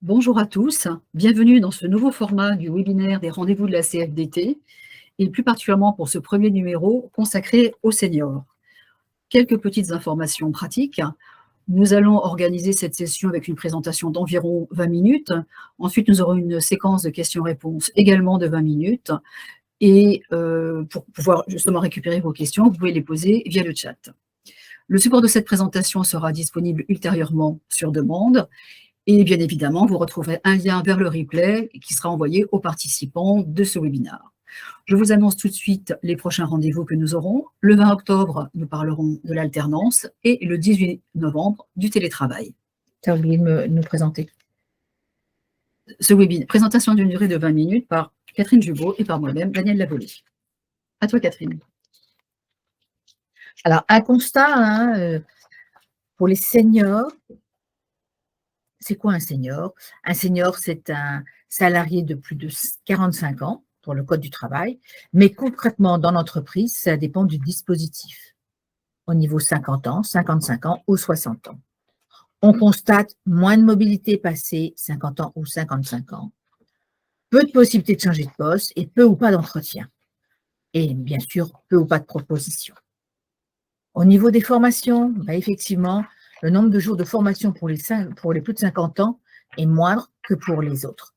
Bonjour à tous, bienvenue dans ce nouveau format du webinaire des rendez-vous de la CFDT et plus particulièrement pour ce premier numéro consacré aux seniors. Quelques petites informations pratiques. Nous allons organiser cette session avec une présentation d'environ 20 minutes. Ensuite, nous aurons une séquence de questions-réponses également de 20 minutes. Et pour pouvoir justement récupérer vos questions, vous pouvez les poser via le chat. Le support de cette présentation sera disponible ultérieurement sur demande. Et bien évidemment, vous retrouverez un lien vers le replay qui sera envoyé aux participants de ce webinaire. Je vous annonce tout de suite les prochains rendez-vous que nous aurons. Le 20 octobre, nous parlerons de l'alternance et le 18 novembre du télétravail. Tu as oublié de nous présenter. Ce webinaire, présentation d'une durée de 20 minutes par Catherine Jubaud et par moi-même, Danielle Lavolée. À toi, Catherine. Alors, un constat pour les seniors. C'est quoi un senior? Un senior, c'est un salarié de plus de 45 ans pour le Code du travail, mais concrètement, dans l'entreprise, ça dépend du dispositif. Au niveau 50 ans, 55 ans ou 60 ans. On constate moins de mobilité passée 50 ans ou 55 ans, peu de possibilités de changer de poste et peu ou pas d'entretien. Et bien sûr, peu ou pas de propositions. Au niveau des formations, effectivement, le nombre de jours de formation pour les plus de 50 ans est moindre que pour les autres.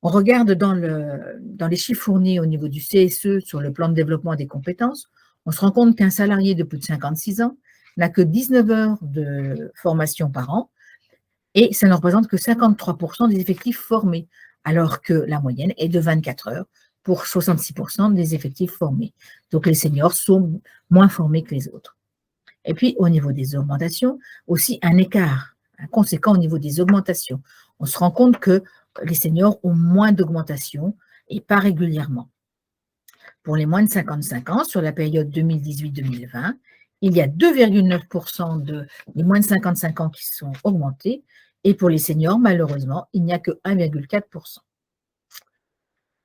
On regarde dans les chiffres fournis au niveau du CSE sur le plan de développement des compétences, on se rend compte qu'un salarié de plus de 56 ans n'a que 19 heures de formation par an et ça ne représente que 53% des effectifs formés, alors que la moyenne est de 24 heures pour 66% des effectifs formés. Donc les seniors sont moins formés que les autres. Et puis au niveau des augmentations, aussi un écart conséquent au niveau des augmentations. On se rend compte que les seniors ont moins d'augmentation et pas régulièrement. Pour les moins de 55 ans, sur la période 2018-2020, il y a 2,9% des moins de 55 ans qui sont augmentés et pour les seniors, malheureusement, il n'y a que 1,4%.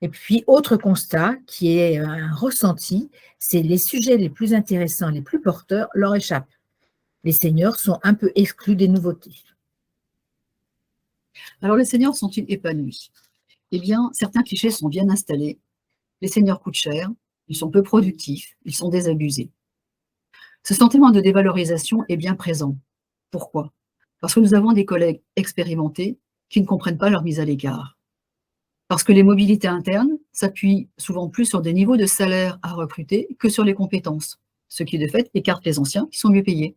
Et puis, autre constat qui est un ressenti, c'est les sujets les plus intéressants, les plus porteurs leur échappent. Les seniors sont un peu exclus des nouveautés. Alors, les seniors sont-ils épanouis? Eh bien, certains clichés sont bien installés. Les seniors coûtent cher, ils sont peu productifs, ils sont désabusés. Ce sentiment de dévalorisation est bien présent. Pourquoi? Parce que nous avons des collègues expérimentés qui ne comprennent pas leur mise à l'écart. Parce que les mobilités internes s'appuient souvent plus sur des niveaux de salaire à recruter que sur les compétences, ce qui de fait écarte les anciens qui sont mieux payés.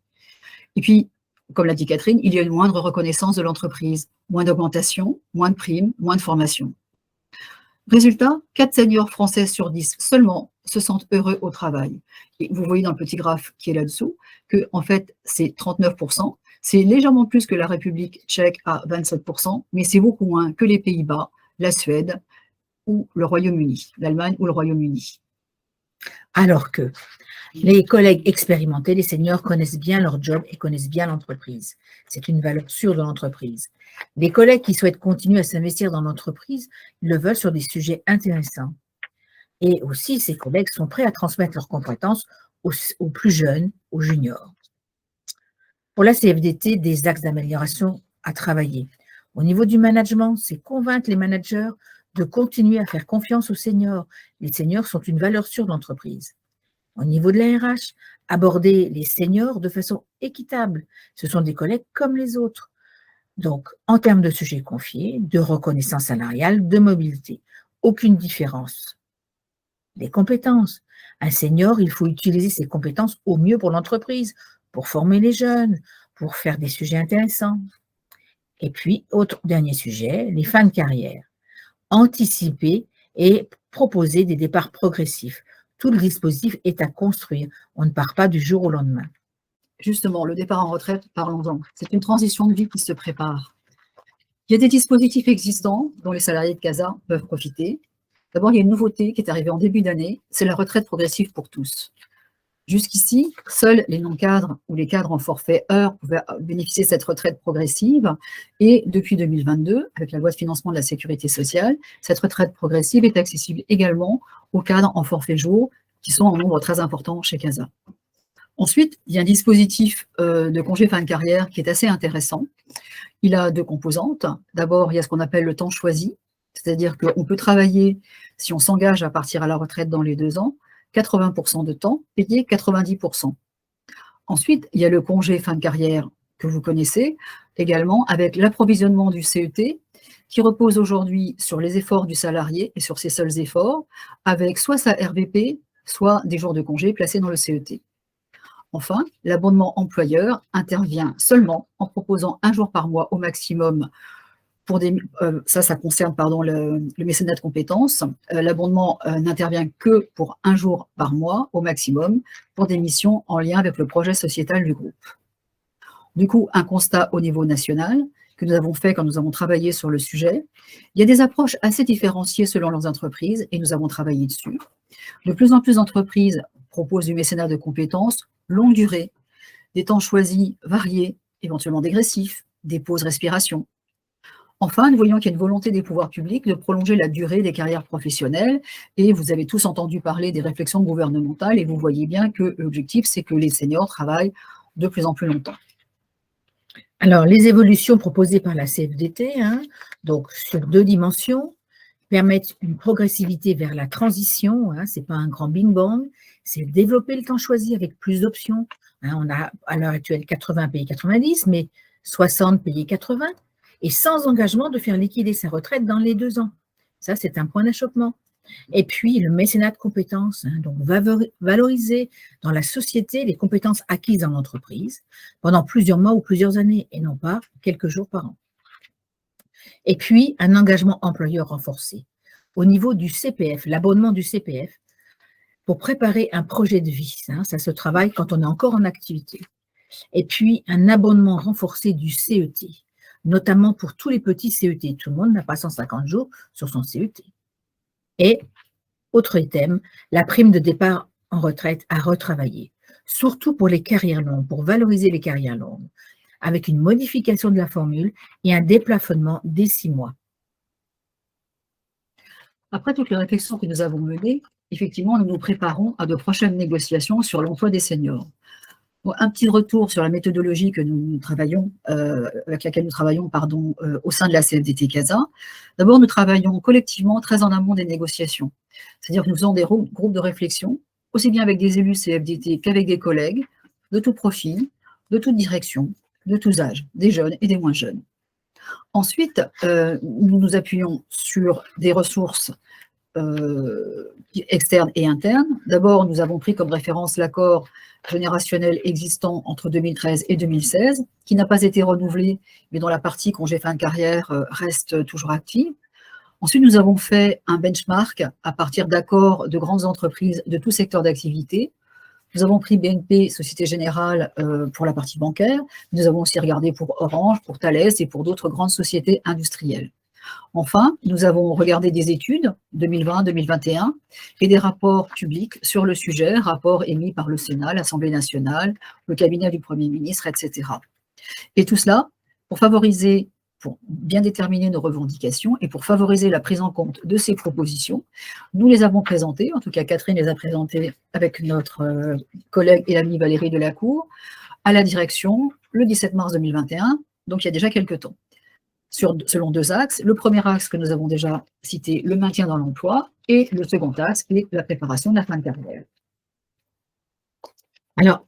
Et puis, comme l'a dit Catherine, il y a une moindre reconnaissance de l'entreprise, moins d'augmentation, moins de primes, moins de formation. Résultat, 4 seniors français sur 10 seulement se sentent heureux au travail. Et vous voyez dans le petit graphe qui est là-dessous que, en fait, c'est 39%. C'est légèrement plus que la République tchèque à 27%, mais c'est beaucoup moins que les Pays-Bas, la Suède ou le Royaume-Uni, l'Allemagne ou le Royaume-Uni. Alors que les collègues expérimentés, les seniors, connaissent bien leur job et connaissent bien l'entreprise. C'est une valeur sûre de l'entreprise. Les collègues qui souhaitent continuer à s'investir dans l'entreprise le veulent sur des sujets intéressants. Et aussi, ces collègues sont prêts à transmettre leurs compétences aux plus jeunes, aux juniors. Pour la CFDT, des axes d'amélioration à travailler. Au niveau du management, c'est convaincre les managers de continuer à faire confiance aux seniors. Les seniors sont une valeur sûre de l'entreprise. Au niveau de la RH, aborder les seniors de façon équitable. Ce sont des collègues comme les autres. Donc, en termes de sujets confiés, de reconnaissance salariale, de mobilité, aucune différence. Les compétences. Un senior, il faut utiliser ses compétences au mieux pour l'entreprise, pour former les jeunes, pour faire des sujets intéressants. Et puis, autre dernier sujet, les fins de carrière. Anticiper et proposer des départs progressifs. Tout le dispositif est à construire. On ne part pas du jour au lendemain. Justement, le départ en retraite, parlons-en. C'est une transition de vie qui se prépare. Il y a des dispositifs existants dont les salariés de CASA peuvent profiter. D'abord, il y a une nouveauté qui est arrivée en début d'année, c'est la retraite progressive pour tous. Jusqu'ici, seuls les non-cadres ou les cadres en forfait heure pouvaient bénéficier de cette retraite progressive. Et depuis 2022, avec la loi de financement de la sécurité sociale, cette retraite progressive est accessible également aux cadres en forfait jour, qui sont en nombre très important chez CASA. Ensuite, il y a un dispositif de congé fin de carrière qui est assez intéressant. Il a 2 composantes. D'abord, il y a ce qu'on appelle le temps choisi, c'est-à-dire qu'on peut travailler, si on s'engage à partir à la retraite dans les 2 ans, 80 de temps, payé 90. Ensuite, il y a le congé fin de carrière que vous connaissez également, avec l'approvisionnement du CET, qui repose aujourd'hui sur les efforts du salarié et sur ses seuls efforts, avec soit sa RVP, soit des jours de congé placés dans le CET. Enfin, l'abondement employeur intervient seulement en proposant 1 jour par mois au maximum pour des, ça concerne pardon, le mécénat de compétences. L'abondement n'intervient que pour 1 jour par mois au maximum pour des missions en lien avec le projet sociétal du groupe. Du coup, un constat au niveau national que nous avons fait quand nous avons travaillé sur le sujet. Il y a des approches assez différenciées selon leurs entreprises et nous avons travaillé dessus. De plus en plus d'entreprises proposent du mécénat de compétences longue durée, des temps choisis variés, éventuellement dégressifs, des pauses respiration. Enfin, nous voyons qu'il y a une volonté des pouvoirs publics de prolonger la durée des carrières professionnelles et vous avez tous entendu parler des réflexions gouvernementales et vous voyez bien que l'objectif, c'est que les seniors travaillent de plus en plus longtemps. Alors, les évolutions proposées par la CFDT, donc sur 2 dimensions, permettent une progressivité vers la transition, ce n'est pas un grand bing-bang, c'est développer le temps choisi avec plus d'options. On a à l'heure actuelle 80 payés 90, mais 60 payés 80, et sans engagement de faire liquider sa retraite dans les 2 ans. Ça, c'est un point d'achoppement. Et puis, le mécénat de compétences, donc valoriser dans la société les compétences acquises dans l'entreprise pendant plusieurs mois ou plusieurs années, et non pas quelques jours par an. Et puis, un engagement employeur renforcé. Au niveau du CPF, l'abonnement du CPF, pour préparer un projet de vie, ça se travaille quand on est encore en activité. Et puis, un abonnement renforcé du CET, notamment pour tous les petits CET. Tout le monde n'a pas 150 jours sur son CET. Et, autre item, la prime de départ en retraite à retravailler, surtout pour les carrières longues, pour valoriser les carrières longues, avec une modification de la formule et un déplafonnement dès 6 mois. Après toutes les réflexions que nous avons menées, effectivement, nous nous préparons à de prochaines négociations sur l'emploi des seniors. Bon, un petit retour sur la méthodologie que nous travaillons, avec laquelle nous travaillons au sein de la CFDT CASA. D'abord, nous travaillons collectivement très en amont des négociations. C'est-à-dire que nous faisons des groupes de réflexion, aussi bien avec des élus CFDT qu'avec des collègues, de tout profil, de toute direction, de tous âges, des jeunes et des moins jeunes. Ensuite, nous nous appuyons sur des ressources externes et internes. D'abord, nous avons pris comme référence l'accord générationnel existant entre 2013 et 2016, qui n'a pas été renouvelé, mais dont la partie congé fin de carrière reste toujours active. Ensuite, nous avons fait un benchmark à partir d'accords de grandes entreprises de tout secteur d'activité. Nous avons pris BNP, Société Générale, pour la partie bancaire. Nous avons aussi regardé pour Orange, pour Thales et pour d'autres grandes sociétés industrielles. Enfin, nous avons regardé des études 2020-2021 et des rapports publics sur le sujet, rapports émis par le Sénat, l'Assemblée nationale, le cabinet du Premier ministre, etc. Et tout cela pour favoriser, pour bien déterminer nos revendications et pour favoriser la prise en compte de ces propositions, nous les avons présentées, en tout cas Catherine les a présentées avec notre collègue et amie Valérie Delacour, à la direction le 17 mars 2021, donc il y a déjà quelques temps. Selon 2 axes. Le premier axe que nous avons déjà cité, le maintien dans l'emploi, et le second axe, qui est la préparation de la fin de carrière. Alors,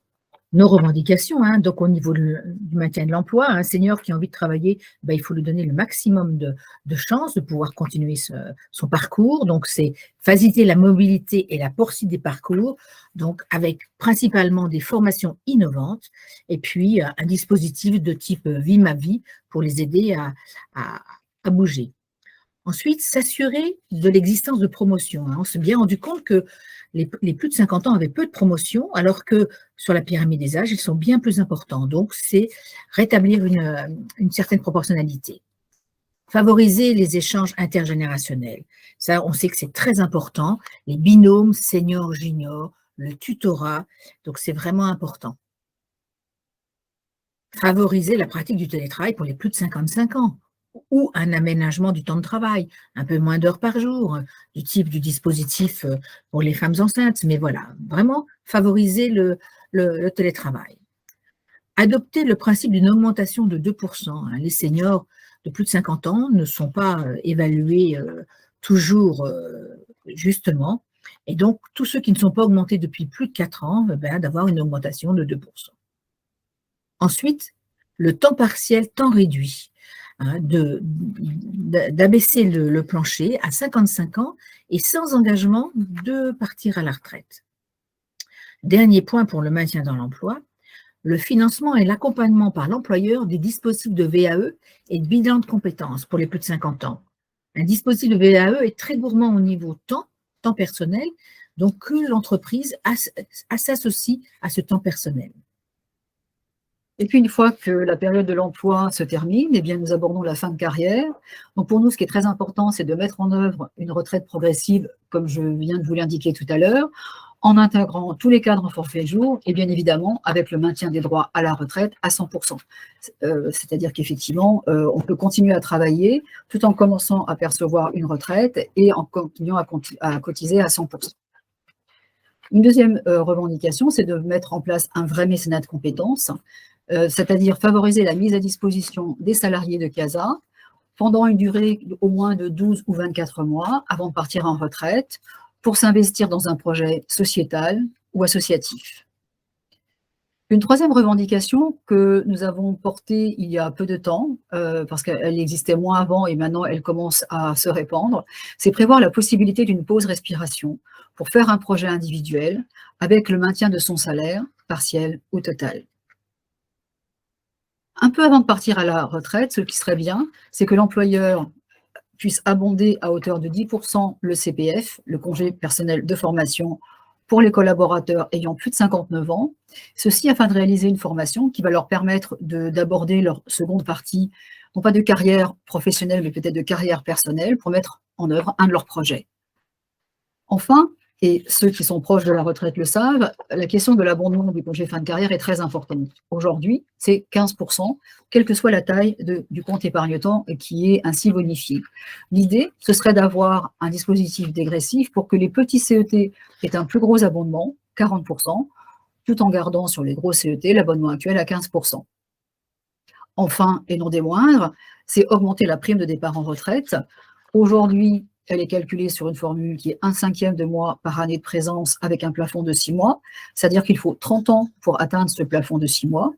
nos revendications, donc au niveau du maintien de l'emploi, un senior qui a envie de travailler, il faut lui donner le maximum de chances de pouvoir continuer son parcours. Donc, c'est faciliter la mobilité et la poursuite des parcours, donc avec principalement des formations innovantes et puis un dispositif de type Vie ma vie pour les aider à bouger. Ensuite, s'assurer de l'existence de promotions. On s'est bien rendu compte que les plus de 50 ans avaient peu de promotions, alors que sur la pyramide des âges, ils sont bien plus importants. Donc, c'est rétablir une certaine proportionnalité. Favoriser les échanges intergénérationnels. Ça, on sait que c'est très important. Les binômes senior-junior, le tutorat, donc c'est vraiment important. Favoriser la pratique du télétravail pour les plus de 55 ans. Ou un aménagement du temps de travail, un peu moins d'heures par jour, du type du dispositif pour les femmes enceintes. Mais voilà, vraiment favoriser le télétravail. Adopter le principe d'une augmentation de 2%. Les seniors de plus de 50 ans ne sont pas évalués toujours justement. Et donc, tous ceux qui ne sont pas augmentés depuis plus de 4 ans, d'avoir une augmentation de 2%. Ensuite, le temps partiel, temps réduit, d'abaisser le plancher à 55 ans et sans engagement de partir à la retraite. Dernier point pour le maintien dans l'emploi, le financement et l'accompagnement par l'employeur des dispositifs de VAE et de bilan de compétences pour les plus de 50 ans. Un dispositif de VAE est très gourmand au niveau temps personnel, donc que l'entreprise s'associe à ce temps personnel. Et puis, une fois que la période de l'emploi se termine, eh bien, nous abordons la fin de carrière. Donc, pour nous, ce qui est très important, c'est de mettre en œuvre une retraite progressive, comme je viens de vous l'indiquer tout à l'heure, en intégrant tous les cadres en forfait jour et bien évidemment avec le maintien des droits à la retraite à 100%. C'est-à-dire qu'effectivement, on peut continuer à travailler tout en commençant à percevoir une retraite et en continuant à cotiser à 100%. Une deuxième revendication, c'est de mettre en place un vrai mécénat de compétences, c'est-à-dire favoriser la mise à disposition des salariés de CASA pendant une durée au moins de 12 ou 24 mois avant de partir en retraite pour s'investir dans un projet sociétal ou associatif. Une troisième revendication que nous avons portée il y a peu de temps, parce qu'elle existait moins avant et maintenant elle commence à se répandre, c'est prévoir la possibilité d'une pause respiration pour faire un projet individuel avec le maintien de son salaire, partiel ou total. Un peu avant de partir à la retraite, ce qui serait bien, c'est que l'employeur puisse abonder à hauteur de 10% le CPF, le congé personnel de formation, pour les collaborateurs ayant plus de 59 ans, ceci afin de réaliser une formation qui va leur permettre d'aborder leur seconde partie, non pas de carrière professionnelle, mais peut-être de carrière personnelle, pour mettre en œuvre un de leurs projets. Enfin, et ceux qui sont proches de la retraite le savent, la question de l'abondement du congé fin de carrière est très importante. Aujourd'hui, c'est 15%, quelle que soit la taille du compte épargne-temps qui est ainsi bonifié. L'idée, ce serait d'avoir un dispositif dégressif pour que les petits CET aient un plus gros abondement, 40%, tout en gardant sur les gros CET l'abonnement actuel à 15%. Enfin, et non des moindres, c'est augmenter la prime de départ en retraite. Aujourd'hui, elle est calculée sur une formule qui est 1/5 de mois par année de présence avec un plafond de 6 mois, c'est-à-dire qu'il faut 30 ans pour atteindre ce plafond de 6 mois.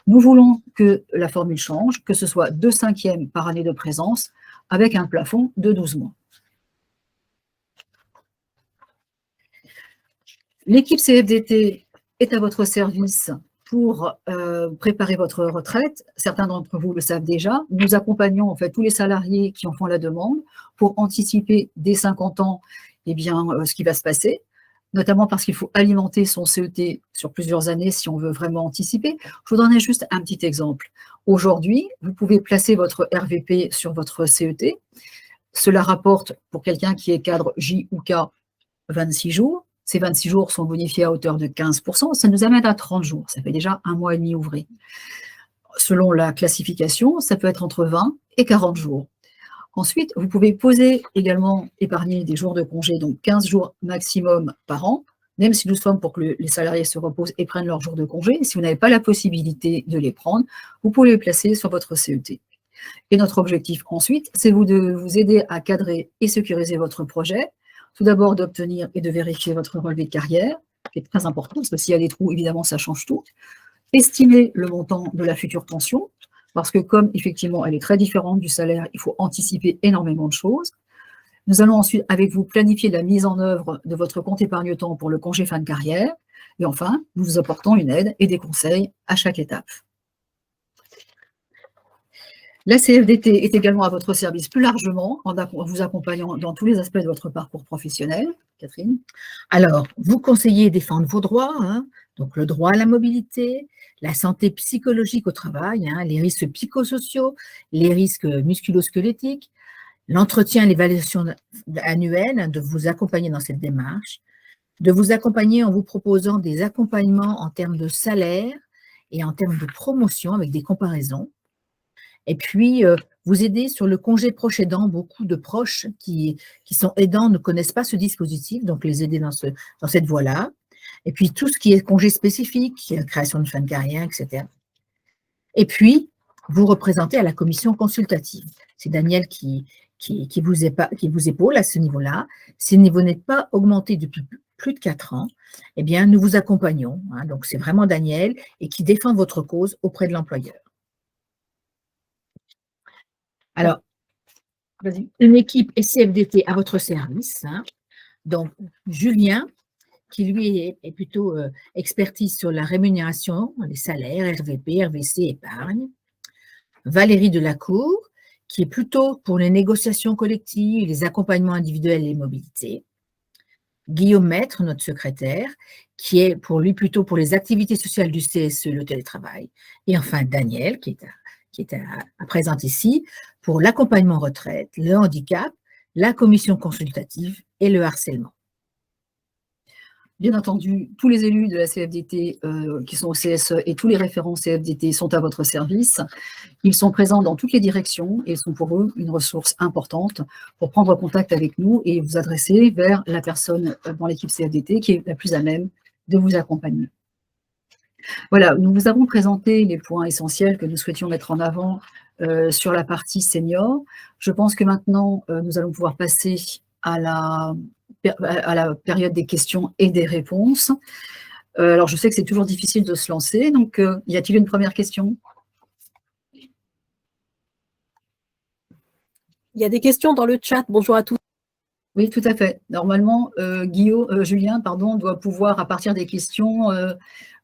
Nous voulons que la formule change, que ce soit 2/5 par année de présence avec un plafond de 12 mois. L'équipe CFDT est à votre service pour préparer votre retraite. Certains d'entre vous le savent déjà. Nous accompagnons en fait tous les salariés qui en font la demande pour anticiper dès 50 ans ce qui va se passer, notamment parce qu'il faut alimenter son CET sur plusieurs années si on veut vraiment anticiper. Je vous donnerai juste un petit exemple. Aujourd'hui, vous pouvez placer votre RVP sur votre CET. Cela rapporte, pour quelqu'un qui est cadre J ou K, 26 jours. Ces 26 jours sont bonifiés à hauteur de 15%, ça nous amène à 30 jours, ça fait déjà 1 mois et demi ouvré. Selon la classification, ça peut être entre 20 et 40 jours. Ensuite, vous pouvez épargner des jours de congé, donc 15 jours maximum par an, même si nous sommes pour que les salariés se reposent et prennent leurs jours de congé. Si vous n'avez pas la possibilité de les prendre, vous pouvez les placer sur votre CET. Et notre objectif ensuite, c'est de vous aider à cadrer et sécuriser votre projet. Tout d'abord, d'obtenir et de vérifier votre relevé de carrière, qui est très important, parce que s'il y a des trous, évidemment, ça change tout. Estimer le montant de la future pension, parce que comme, effectivement, elle est très différente du salaire, il faut anticiper énormément de choses. Nous allons ensuite, avec vous, planifier la mise en œuvre de votre compte épargne-temps pour le congé fin de carrière. Et enfin, nous vous apportons une aide et des conseils à chaque étape. La CFDT est également à votre service plus largement en vous accompagnant dans tous les aspects de votre parcours professionnel. Catherine? Alors, vous conseillez et défendre vos droits, donc le droit à la mobilité, la santé psychologique au travail, les risques psychosociaux, les risques musculo-squelettiques, l'entretien et l'évaluation annuelle, de vous accompagner dans cette démarche, de vous accompagner en vous proposant des accompagnements en termes de salaire et en termes de promotion avec des comparaisons. Et puis, vous aider sur le congé proche aidant. Beaucoup de proches qui sont aidants ne connaissent pas ce dispositif, donc les aider dans cette voie-là. Et puis tout ce qui est congé spécifique, création de fin de carrière, etc. Et puis, vous représentez à la commission consultative. C'est Daniel qui vous épaule à ce niveau-là. Si le niveau n'est pas augmenté depuis plus de 4 ans, eh bien, nous vous accompagnons. Hein. Donc, c'est vraiment Daniel et qui défend votre cause auprès de l'employeur. Alors, une équipe SCFDT à votre service. Hein. Donc, Julien, qui lui est plutôt expertise sur la rémunération, les salaires, RVP, RVC, épargne. Valérie Delacour, qui est plutôt pour les négociations collectives, les accompagnements individuels et les mobilités. Guillaume Maître, notre secrétaire, qui est pour lui plutôt pour les activités sociales du CSE, le télétravail. Et enfin, Daniel, qui est à présent ici, pour l'accompagnement retraite, le handicap, la commission consultative et le harcèlement. Bien entendu, tous les élus de la CFDT qui sont au CSE et tous les référents CFDT sont à votre service. Ils sont présents dans toutes les directions et sont pour eux une ressource importante pour prendre contact avec nous et vous adresser vers la personne dans l'équipe CFDT qui est la plus à même de vous accompagner. Voilà, nous vous avons présenté les points essentiels que nous souhaitions mettre en avant sur la partie senior. Je pense que maintenant, nous allons pouvoir passer à la période des questions et des réponses. Alors, je sais que c'est toujours difficile de se lancer, donc y a-t-il une première question? Il y a des questions dans le chat. Bonjour à tous. Oui, tout à fait. Normalement, Julien doit pouvoir, à partir des questions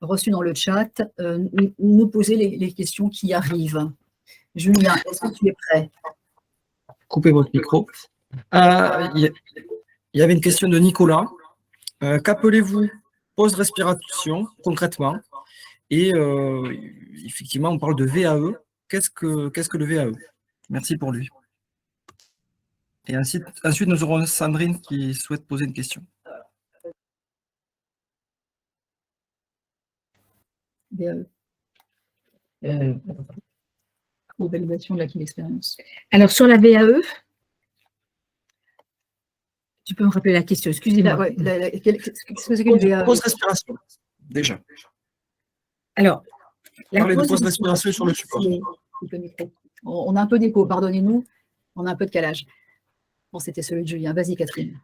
reçues dans le chat, nous poser les questions qui arrivent. Julien, est-ce que tu es prêt? Coupez votre micro. Il y avait une question de Nicolas. Qu'appelez-vous pause respiration concrètement? Et effectivement, on parle de VAE. Qu'est-ce que le VAE? Merci pour lui. Et ensuite, nous aurons Sandrine qui souhaite poser une question. VAE. Évaluation de l'acquis d'expérience. Alors, sur la VAE, tu peux me rappeler la question, excusez-moi. Qu'est-ce que c'est qu'une VAE? Pause respiration, déjà. Alors, parlez de pause respiration sur le support. On a un peu d'écho, pardonnez-nous. On a un peu de calage. Bon, c'était celui de Julien. Vas-y, Catherine.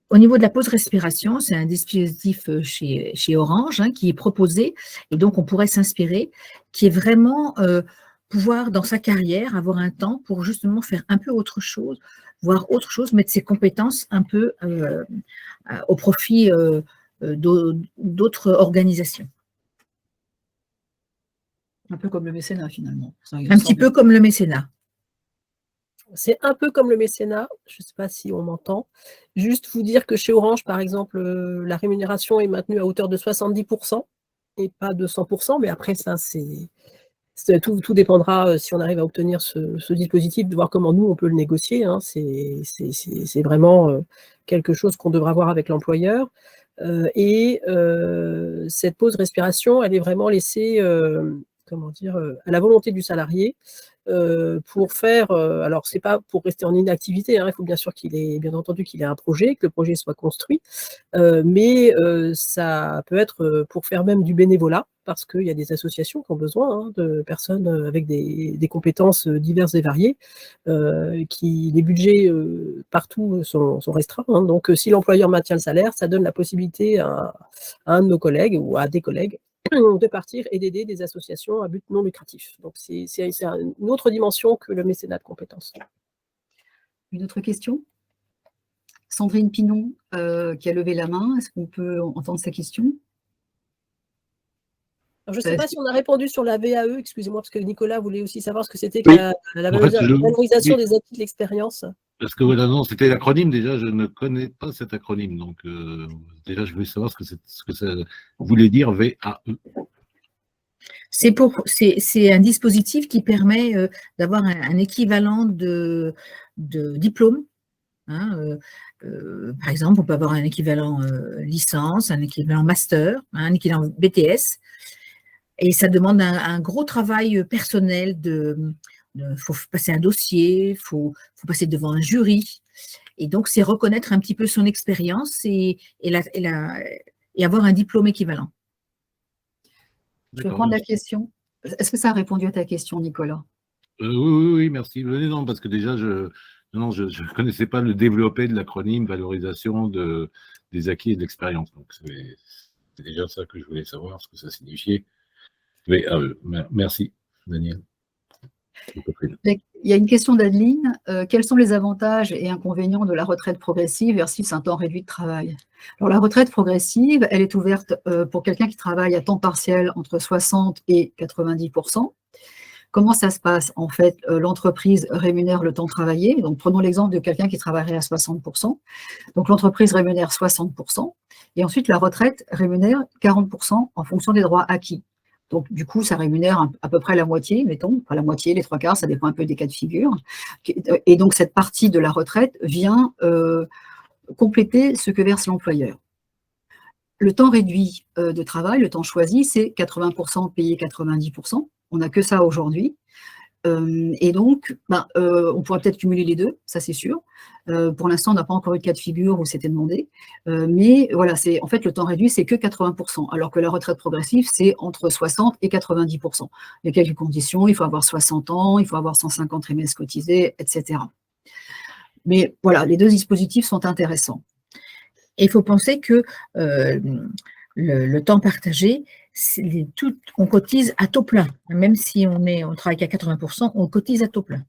Au niveau de la pause respiration, c'est un dispositif chez Orange qui est proposé, et donc on pourrait s'inspirer, qui est vraiment pouvoir, dans sa carrière, avoir un temps pour justement faire un peu autre chose, voir autre chose, mettre ses compétences un peu au profit d'autres organisations. Un peu comme le mécénat, finalement. Un petit peu comme le mécénat. C'est un peu comme le mécénat, je ne sais pas si on m'entend. Juste vous dire que chez Orange, par exemple, la rémunération est maintenue à hauteur de 70% et pas de 100%, mais après ça, tout dépendra si on arrive à obtenir ce dispositif, de voir comment nous, on peut le négocier. Hein. C'est vraiment quelque chose qu'on devra voir avec l'employeur. Cette pause respiration, elle est vraiment laissée à la volonté du salarié pour faire, alors c'est pas pour rester en inactivité, hein, il faut bien sûr bien entendu qu'il ait un projet, que le projet soit construit, mais ça peut être pour faire même du bénévolat, parce qu'il y a des associations qui ont besoin de personnes avec des compétences diverses et variées, les budgets partout sont restreints, hein, donc si l'employeur maintient le salaire, ça donne la possibilité à un de nos collègues ou à des collègues de partir et d'aider des associations à but non lucratif. Donc, c'est une autre dimension que le mécénat de compétences. Une autre question? Sandrine Pinon, qui a levé la main. Est-ce qu'on peut entendre sa question? Alors, je ne sais pas si on a répondu sur la VAE, excusez-moi, parce que Nicolas voulait aussi savoir ce que c'était oui. que la valorisation des acquis de l'expérience. Parce que voilà, non, c'était l'acronyme, déjà, je ne connais pas cet acronyme, donc déjà, je voulais savoir ce que ça voulait dire VAE. C'est un dispositif qui permet d'avoir un équivalent de diplôme. Hein, par exemple, on peut avoir un équivalent licence, un équivalent master, un équivalent BTS, et ça demande un gros travail personnel faut passer un dossier, faut passer devant un jury, et donc c'est reconnaître un petit peu son expérience et et avoir un diplôme équivalent. Je peux prendre la question. Est-ce que ça a répondu à ta question, Nicolas? Oui, merci. Non, parce que déjà, je ne connaissais pas le développé de l'acronyme valorisation des acquis et de l'expérience. Donc, c'est déjà ça que je voulais savoir, ce que ça signifiait. Mais, merci, Daniel. Il y a une question d'Adeline. Quels sont les avantages et inconvénients de la retraite progressive versus un temps réduit de travail? Alors, la retraite progressive, elle est ouverte pour quelqu'un qui travaille à temps partiel entre 60 et 90%. Comment ça se passe? En fait, l'entreprise rémunère le temps travaillé. Donc, prenons l'exemple de quelqu'un qui travaillerait à 60%. Donc, l'entreprise rémunère 60%. Et ensuite, la retraite rémunère 40% en fonction des droits acquis. Donc, du coup, ça rémunère à peu près la moitié, mettons, pas la moitié, les 3/4, ça dépend un peu des cas de figure. Et donc, cette partie de la retraite vient compléter ce que verse l'employeur. Le temps réduit de travail, le temps choisi, c'est 80% payé 90%. On n'a que ça aujourd'hui. Et donc, on pourrait peut-être cumuler les deux, ça c'est sûr. Pour l'instant, on n'a pas encore eu de cas de figure où c'était demandé. Mais voilà, en fait, le temps réduit, c'est que 80%, alors que la retraite progressive, c'est entre 60 et 90%. Il y a quelques conditions, il faut avoir 60 ans, il faut avoir 150 trimestres cotisés, etc. Mais voilà, les deux dispositifs sont intéressants. Et il faut penser que le temps partagé, on cotise à taux plein. Même si on travaille qu'à 80%, on cotise à taux plein.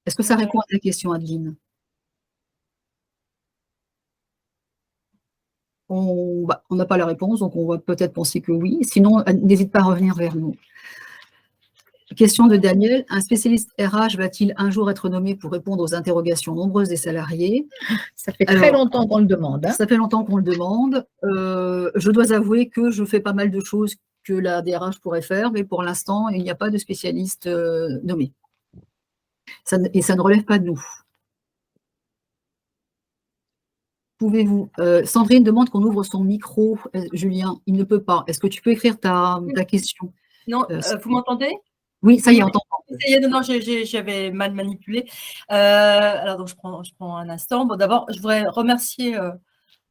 Est-ce que ça répond à ta question, Adeline? On n'a pas la réponse, donc on va peut-être penser que oui. Sinon, n'hésite pas à revenir vers nous. Question de Daniel. Un spécialiste RH va-t-il un jour être nommé pour répondre aux interrogations nombreuses des salariés? Ça fait très longtemps qu'on le demande. Ça fait longtemps qu'on le demande. Je dois avouer que je fais pas mal de choses que la DRH pourrait faire, mais pour l'instant, il n'y a pas de spécialiste nommé. Et ça ne relève pas de nous. Pouvez-vous Sandrine demande qu'on ouvre son micro. Julien, il ne peut pas. Est-ce que tu peux écrire ta question? Non, vous m'entendez? Oui, ça y est, on t'entend. Non, j'avais mal manipulé. Alors, donc, je prends un instant. Bon, d'abord, je voudrais remercier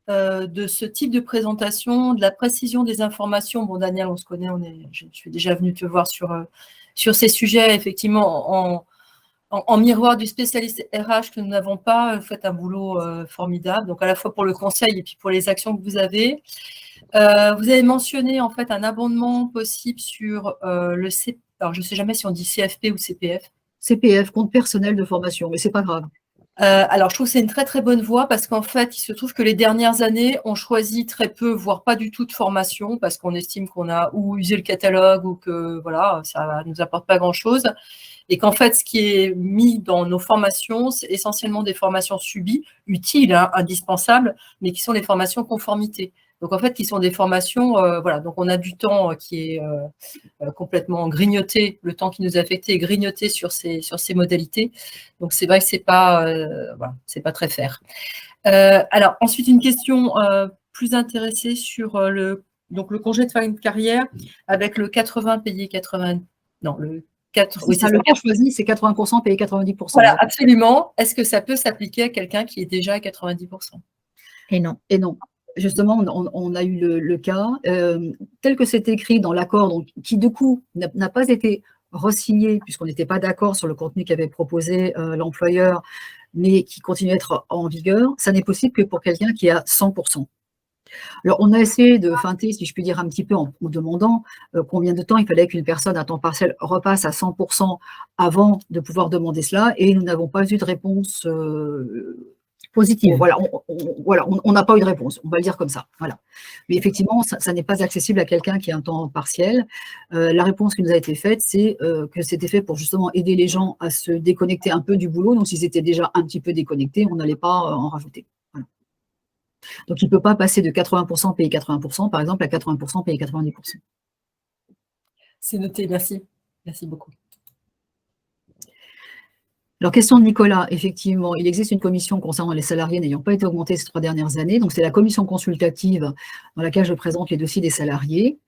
de ce type de présentation, de la précision des informations. Bon, Daniel, on se connaît, je suis déjà venue te voir sur ces sujets, effectivement, en miroir du spécialiste RH que nous n'avons pas. Vous faites un boulot formidable, donc à la fois pour le conseil et puis pour les actions que vous avez. Vous avez mentionné en fait un abondement possible sur le CPF. Alors, je ne sais jamais si on dit CFP ou CPF. CPF, compte personnel de formation, mais ce n'est pas grave. Alors, je trouve que c'est une très, très bonne voie parce qu'en fait, il se trouve que les dernières années, on choisit très peu, voire pas du tout de formation parce qu'on estime qu'on a ou usé le catalogue ou que voilà, ça ne nous apporte pas grand-chose. Et qu'en fait, ce qui est mis dans nos formations, c'est essentiellement des formations subies, utiles, hein, indispensables, mais qui sont les formations conformité. Donc, en fait, qui sont des formations, voilà, donc on a du temps qui est complètement grignoté, le temps qui nous est affecté est grignoté sur ces modalités. Donc, c'est vrai que c'est pas très fair. Alors, ensuite, une question plus intéressée sur le congé de fin de carrière avec le 80 payé 80, non, le 4, oui, ça, le cas choisi, c'est 80% payé 90%. Voilà, absolument. Est-ce que ça peut s'appliquer à quelqu'un qui est déjà à 90%? Et non. Et non. Justement, on a eu le cas tel que c'est écrit dans l'accord, qui du coup n'a pas été re-signé puisqu'on n'était pas d'accord sur le contenu qu'avait proposé l'employeur, mais qui continue à être en vigueur. Ça n'est possible que pour quelqu'un qui est à 100%. Alors, on a essayé de feinter, si je puis dire, un petit peu en demandant combien de temps il fallait qu'une personne à temps partiel repasse à 100% avant de pouvoir demander cela, et nous n'avons pas eu de réponse positive. Voilà, on n'a pas eu de réponse, on va le dire comme ça. Voilà. Mais effectivement, ça n'est pas accessible à quelqu'un qui a un temps partiel. La réponse qui nous a été faite, c'est que c'était fait pour justement aider les gens à se déconnecter un peu du boulot. Donc, s'ils étaient déjà un petit peu déconnectés, on n'allait pas en rajouter. Voilà. Donc, il ne peut pas passer de 80% payé 80%, par exemple, à 80% payé 90%. C'est noté, merci. Merci beaucoup. Alors, question de Nicolas, effectivement, il existe une commission concernant les salariés n'ayant pas été augmentés ces 3 dernières années. Donc, c'est la commission consultative dans laquelle je présente les dossiers des salariés.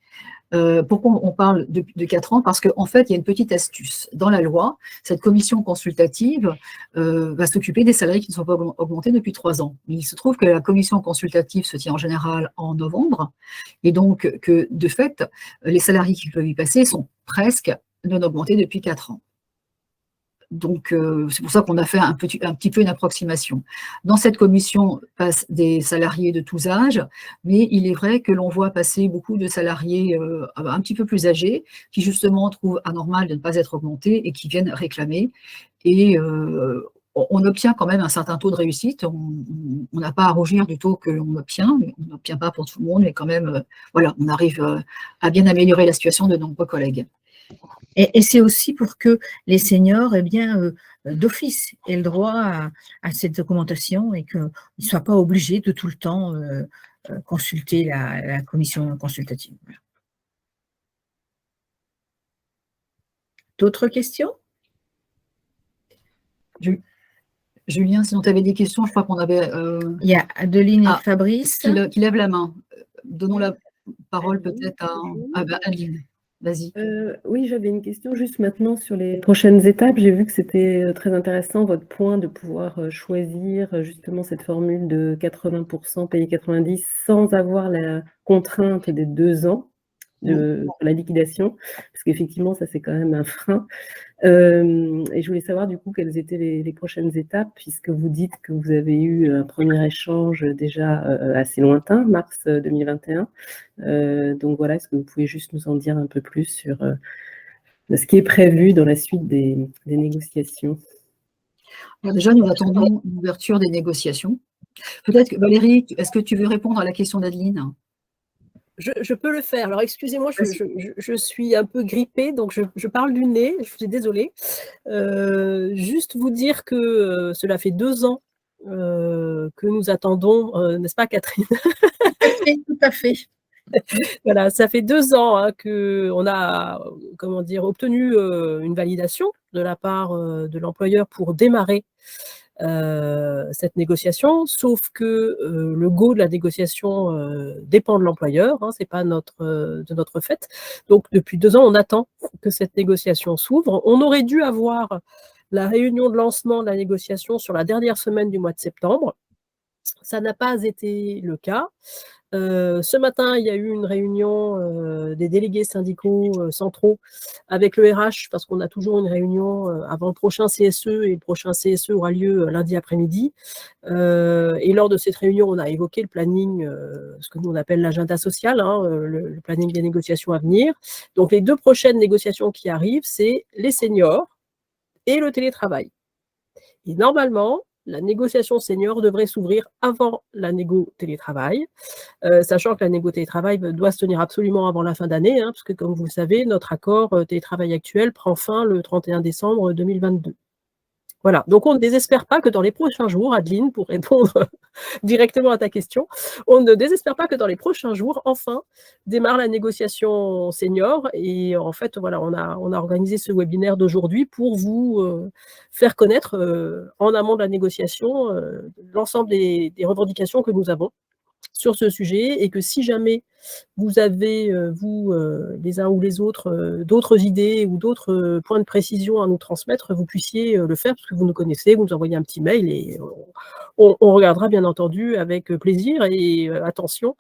Pourquoi on parle de 4 ans? Parce qu'en fait, il y a une petite astuce. Dans la loi, cette commission consultative va s'occuper des salariés qui ne sont pas augmentés depuis 3 ans. Mais il se trouve que la commission consultative se tient en général en novembre, et donc que, de fait, les salariés qui peuvent y passer sont presque non augmentés depuis 4 ans. Donc, c'est pour ça qu'on a fait un petit peu une approximation. Dans cette commission passent des salariés de tous âges, mais il est vrai que l'on voit passer beaucoup de salariés un petit peu plus âgés, qui justement trouvent anormal de ne pas être augmentés et qui viennent réclamer. Et on obtient quand même un certain taux de réussite. On n'a pas à rougir du taux que l'on obtient, mais on n'obtient pas pour tout le monde, mais quand même, voilà, on arrive à bien améliorer la situation de nombreux collègues. Et c'est aussi pour que les seniors, eh bien, d'office, aient le droit à cette augmentation et qu'ils ne soient pas obligés de tout le temps consulter la commission consultative. Voilà. D'autres questions? Julien, sinon tu avais des questions, je crois qu'on avait… Il y a Adeline et Fabrice. Qui lèvent la main. Donnons la parole peut-être à Adeline. Vas-y. Oui, j'avais une question juste maintenant sur les prochaines étapes. J'ai vu que c'était très intéressant votre point de pouvoir choisir justement cette formule de 80% payer 90 sans avoir la contrainte des 2 ans de la liquidation, parce qu'effectivement, ça c'est quand même un frein. Et je voulais savoir du coup quelles étaient les prochaines étapes, puisque vous dites que vous avez eu un premier échange déjà assez lointain, mars 2021. Donc voilà, est-ce que vous pouvez juste nous en dire un peu plus sur ce qui est prévu dans la suite des négociations? Alors déjà, nous attendons l'ouverture des négociations. Peut-être que Valérie, est-ce que tu veux répondre à la question d'Adeline? Je peux le faire. Alors, excusez-moi, je suis un peu grippée, donc je parle du nez, je suis désolée. Juste vous dire que cela fait 2 ans que nous attendons, n'est-ce pas, Catherine? Tout à fait. Voilà, ça fait 2 ans qu'on a, comment dire, obtenu une validation de la part de l'employeur pour démarrer cette négociation, sauf que le go de la négociation dépend de l'employeur, hein, c'est pas de notre fait. Donc depuis 2 ans, on attend que cette négociation s'ouvre. On aurait dû avoir la réunion de lancement de la négociation sur la dernière semaine du mois de septembre. Ça n'a pas été le cas. Ce matin, il y a eu une réunion des délégués syndicaux centraux avec le RH, parce qu'on a toujours une réunion avant le prochain CSE, et le prochain CSE aura lieu lundi après-midi. Et lors de cette réunion, on a évoqué le planning, ce que nous on appelle l'agenda social, hein, le planning des négociations à venir. Donc les 2 prochaines négociations qui arrivent, c'est les seniors et le télétravail. Et normalement, la négociation senior devrait s'ouvrir avant la négo télétravail, sachant que la négo télétravail doit se tenir absolument avant la fin d'année, hein, parce que comme vous le savez, notre accord télétravail actuel prend fin le 31 décembre 2022. Voilà, donc on ne désespère pas que dans les prochains jours, Adeline, pour répondre directement à ta question, on ne désespère pas que dans les prochains jours, enfin, démarre la négociation senior. Et en fait, voilà, on a organisé ce webinaire d'aujourd'hui pour vous faire connaître en amont de la négociation l'ensemble des revendications que nous avons sur ce sujet, et que si jamais vous avez, vous, les uns ou les autres, d'autres idées ou d'autres points de précision à nous transmettre, vous puissiez le faire, parce que vous nous connaissez, vous nous envoyez un petit mail et on regardera bien entendu avec plaisir et attention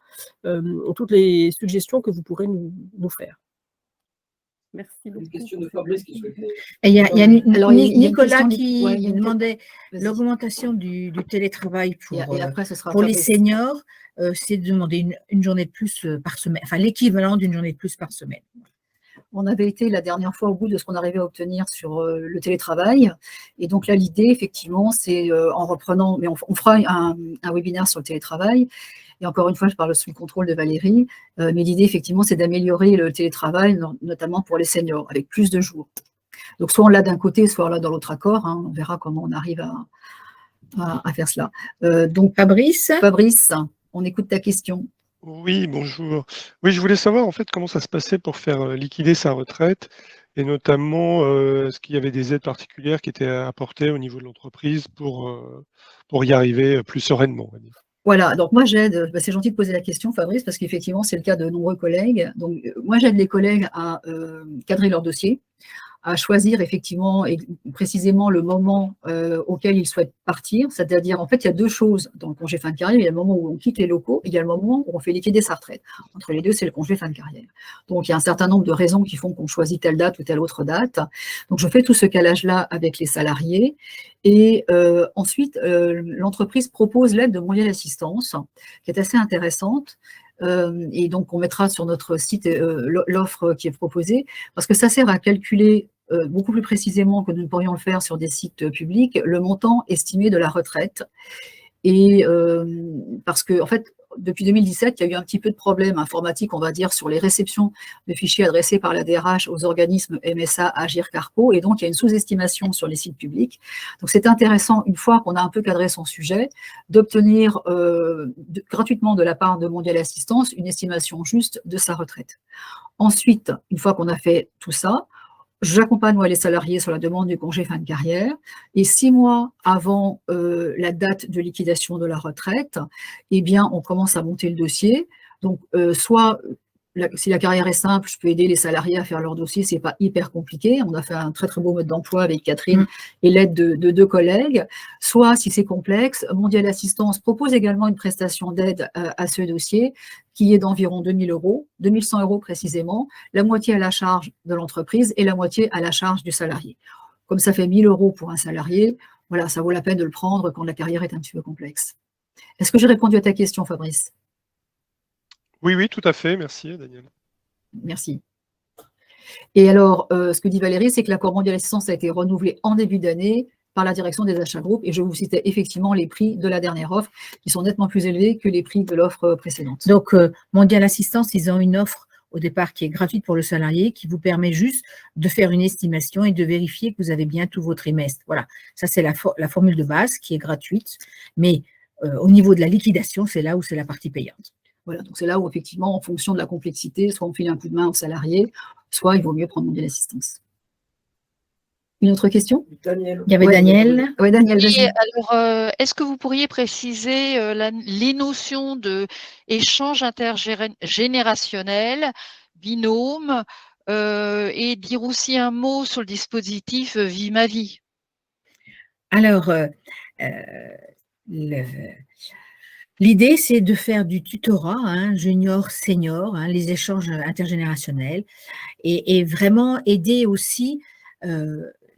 toutes les suggestions que vous pourrez nous faire. Merci beaucoup. Une question de Fabrice qui souhaitait. Et il y a Alors, il y a une Nicolas question qui ouais, il y a une- demandait Vas-y. l'augmentation du télétravail Et après, ce sera pour les Fabrice. seniors, c'est de demander une journée de plus par semaine, enfin l'équivalent d'une journée de plus par semaine. On avait été la dernière fois au bout de ce qu'on arrivait à obtenir sur le télétravail. Et donc là, l'idée, effectivement, c'est en reprenant, mais on fera un webinaire sur le télétravail. Et encore une fois, je parle sous le contrôle de Valérie. Mais l'idée, effectivement, c'est d'améliorer le télétravail, notamment pour les seniors, avec plus de jours. Donc soit on l'a d'un côté, soit on l'a dans l'autre accord. Hein, on verra comment on arrive à faire cela. Donc Fabrice, on écoute ta question. Oui, bonjour. Oui, je voulais savoir en fait comment ça se passait pour faire liquider sa retraite, et notamment est-ce qu'il y avait des aides particulières qui étaient apportées au niveau de l'entreprise pour y arriver plus sereinement, on va dire. Voilà, donc moi j'aide, c'est gentil de poser la question Fabrice, parce qu'effectivement c'est le cas de nombreux collègues. Donc moi j'aide les collègues à cadrer leur dossier, à choisir effectivement et précisément le moment auquel ils souhaitent partir. C'est-à-dire, en fait, il y a deux choses dans le congé fin de carrière. Il y a le moment où on quitte les locaux, et il y a le moment où on fait liquider sa retraite. Entre les deux, c'est le congé fin de carrière. Donc, il y a un certain nombre de raisons qui font qu'on choisit telle date ou telle autre date. Donc, je fais tout ce calage-là avec les salariés. Et ensuite, l'entreprise propose l'aide de Mondial Assistance, qui est assez intéressante. Et donc, on mettra sur notre site l'offre qui est proposée, parce que ça sert à calculer beaucoup plus précisément que nous ne pourrions le faire sur des sites publics, le montant estimé de la retraite. Et parce que, en fait, depuis 2017, il y a eu un petit peu de problèmes informatiques, on va dire, sur les réceptions de fichiers adressés par la DRH aux organismes MSA, Agir, Carco, et donc il y a une sous-estimation sur les sites publics. Donc c'est intéressant, une fois qu'on a un peu cadré son sujet, d'obtenir gratuitement de la part de Mondial Assistance une estimation juste de sa retraite. Ensuite, une fois qu'on a fait tout ça, j'accompagne moi les salariés sur la demande du congé fin de carrière, et 6 mois avant la date de liquidation de la retraite, eh bien, on commence à monter le dossier. Donc, soit si la carrière est simple, je peux aider les salariés à faire leur dossier, c'est pas hyper compliqué. On a fait un très très beau mode d'emploi avec Catherine et l'aide de 2 collègues. Soit, si c'est complexe, Mondial Assistance propose également une prestation d'aide à ce dossier qui est d'environ 2 000 €, 2 100 € précisément, la moitié à la charge de l'entreprise et la moitié à la charge du salarié. Comme ça fait 1 000 € pour un salarié, voilà, ça vaut la peine de le prendre quand la carrière est un petit peu complexe. Est-ce que j'ai répondu à ta question, Fabrice ? Oui, oui, tout à fait. Merci, Daniel. Merci. Et alors, ce que dit Valérie, c'est que l'accord Mondial Assistance a été renouvelé en début d'année par la direction des achats groupes, et je vous citais effectivement les prix de la dernière offre, qui sont nettement plus élevés que les prix de l'offre précédente. Donc, Mondial Assistance, ils ont une offre au départ qui est gratuite pour le salarié, qui vous permet juste de faire une estimation et de vérifier que vous avez bien tous vos trimestres. Voilà, ça c'est la formule de base qui est gratuite, mais au niveau de la liquidation, c'est là où c'est la partie payante. Voilà, donc c'est là où effectivement, en fonction de la complexité, soit on file un coup de main au salarié, soit il vaut mieux prendre Mondial Assistance. Une autre question ? Daniel. Il y avait Daniel. Oui, Daniel, Et vas-y. alors, est-ce que vous pourriez préciser les notions d'échange intergénérationnel, binôme, et dire aussi un mot sur le dispositif Vie ma vie? Alors, l'idée, c'est de faire du tutorat, junior-senior, les échanges intergénérationnels, et vraiment aider aussi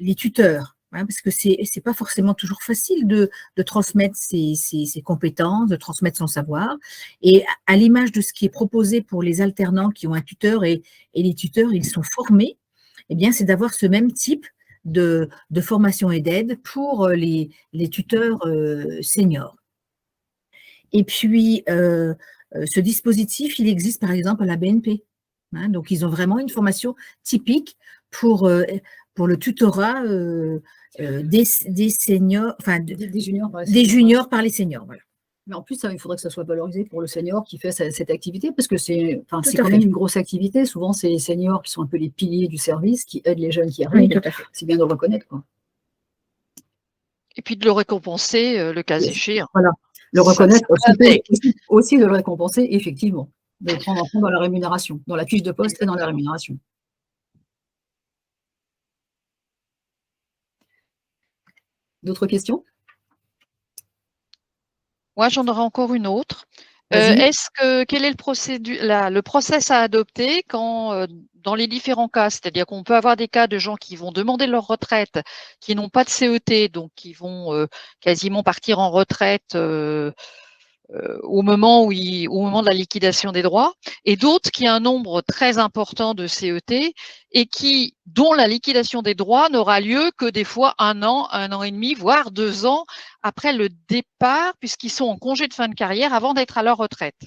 les tuteurs, parce que c'est pas forcément toujours facile de transmettre ses compétences, de transmettre son savoir. Et à l'image de ce qui est proposé pour les alternants qui ont un tuteur, et les tuteurs, ils sont formés, eh bien, c'est d'avoir ce même type de formation et d'aide pour les tuteurs seniors. Et puis, ce dispositif, il existe par exemple à la BNP. Donc, ils ont vraiment une formation typique pour le tutorat des seniors, enfin Des juniors par les des seniors. juniors par les seniors. Voilà. Mais en plus, il faudrait que ça soit valorisé pour le senior qui fait cette activité, parce que c'est à quand fait. même une grosse activité. Souvent, c'est les seniors qui sont un peu les piliers du service, qui aident les jeunes qui Oui, arrivent. tout à fait. C'est bien de le reconnaître, quoi. Et puis de le récompenser, le cas échéant. Voilà, le Ça reconnaître, va avec. aussi de le récompenser, effectivement, de le prendre en compte dans la rémunération, dans la fiche de poste et dans la rémunération. D'autres questions? Moi, j'en aurais encore une autre. Vas-y. Quel est le process à adopter quand, dans les différents cas, c'est-à-dire qu'on peut avoir des cas de gens qui vont demander leur retraite, qui n'ont pas de CET, donc qui vont quasiment partir en retraite au moment de la liquidation des droits, et d'autres qui ont un nombre très important de CET et dont la liquidation des droits n'aura lieu que des fois 1 an et demi, voire 2 ans après le départ, puisqu'ils sont en congé de fin de carrière avant d'être à leur retraite.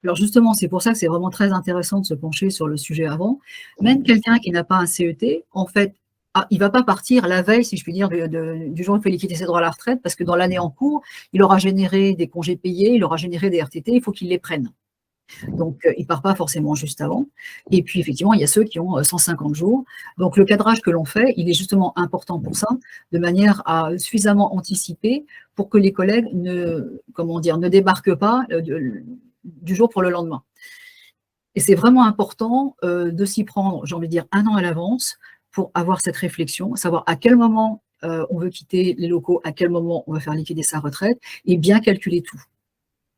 Alors justement, c'est pour ça que c'est vraiment très intéressant de se pencher sur le sujet avant. Même quelqu'un qui n'a pas un CET, en fait, il ne va pas partir la veille, si je puis dire, du jour où il peut liquider ses droits à la retraite, parce que dans l'année en cours, il aura généré des congés payés, il aura généré des RTT, il faut qu'il les prenne. Donc, il ne part pas forcément juste avant. Et puis, effectivement, il y a ceux qui ont 150 jours. Donc, le cadrage que l'on fait, il est justement important pour ça, de manière à suffisamment anticiper pour que les collègues ne débarquent pas du jour pour le lendemain. Et c'est vraiment important de s'y prendre, j'ai envie de dire, 1 an à l'avance pour avoir cette réflexion, savoir à quel moment on veut quitter les locaux, à quel moment on va faire liquider sa retraite, et bien calculer tout.